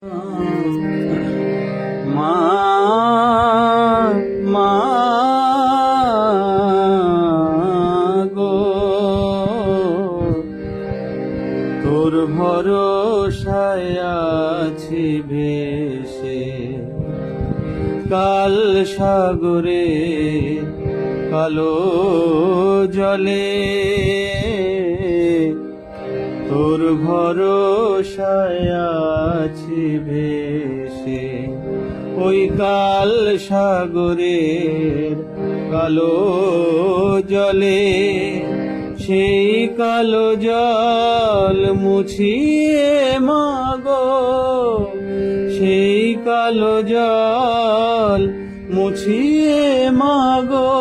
মা মা গো, তোর ভরসায় আছি ভেসে কাল সাগরে কালো জলে। তোর ভরসায় আছি ভেসে ওই কাল সাগরের কালো জলে। সেই কালো জল মুছিয়ে মাগো, সেই কালো জল মুছিয়ে মাগো,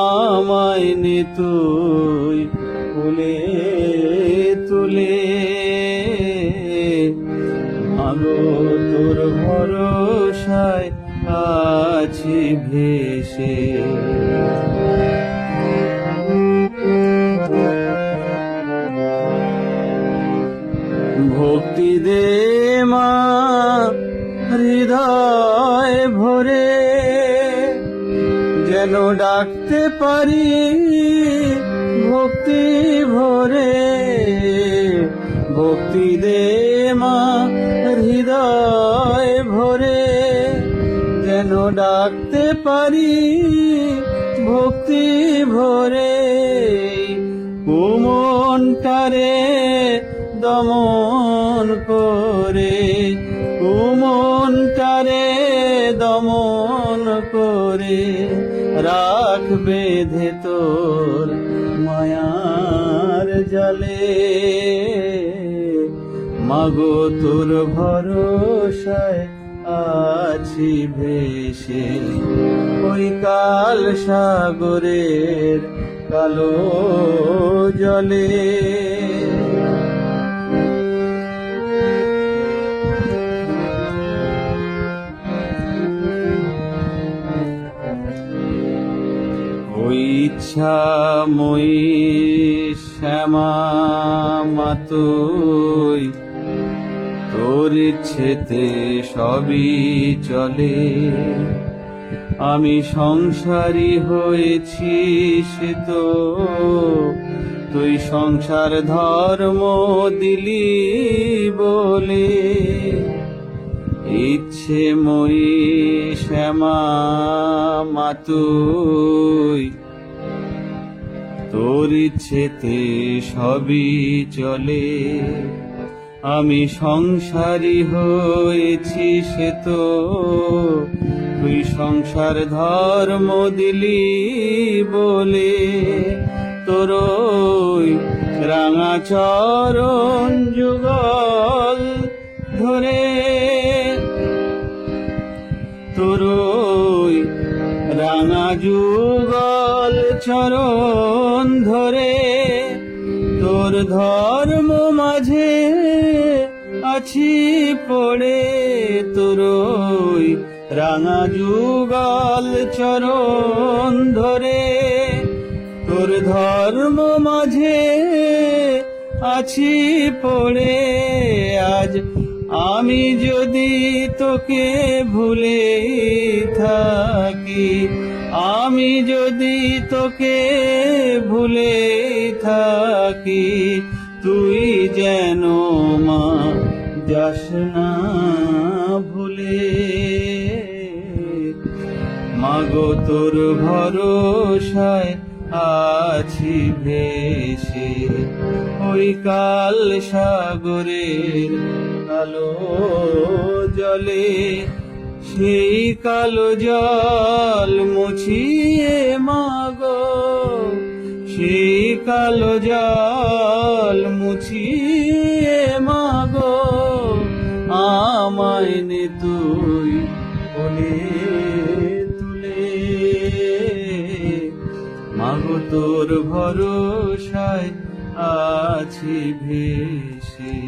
আমায় নে তুই কোলে তুলে। মাগো তোর ভরসায় আছি ভেসে। ভক্তি দে মা হৃদয় ভরে, যেন ডাকতে পারি ভক্তি ভরে। ভক্তি দে মা হৃদয় ভরে, যেন ডাকতে পারি ভক্তি ভরে। কুমনটারে দমন করে, কুমনটারে দমন করে, রাখ বেঁধে তোর মায়ার জালে। মাগো তোর ভরসায় আছি ভেসে ওই কাল সাগরের কালো জলে। ওই ইচ্ছাময়ী শ্যামা মা তুই, তোর ইচ্ছেতে সবই চলে। আমি সংসারী হয়েছি সে তো তুই সংসার ধর্ম দিলি বলে। ইচ্ছেময়ী শ্যামা মা তুই, তোর ইচ্ছেতে সবই চলে। আমি সংসারী হয়েছি সে তো তুই সংসার ধর্ম দিলি বলে। তোর ওই রাঙা চরণ যুগল ধরে, তোর ওই রাঙা যুগল চরণ ধরে। তোর ধর্ম মাঝে আছি পড়ে, তোর ওই রাঙা যুগল চরণ ধরে। তোর ধর্ম মাঝে আছি পড়ে। আজ আমি যদি তোকে ভুলে থাকি, আমি যদি তোকে ভুলে থাকি, তুই যেন মা যাস না ভুলে। মাগো তোর ভরসায় আছি ভেসে ওই কাল সাগরের কালো জলে। সেই কালো জল মুছিয়ে মাগো, সেই কালো জল মুছিয়ে মাগো, আমায় নে তুই কোলে তুলে। মাগো তোর ভরসায় আছি ভেসে।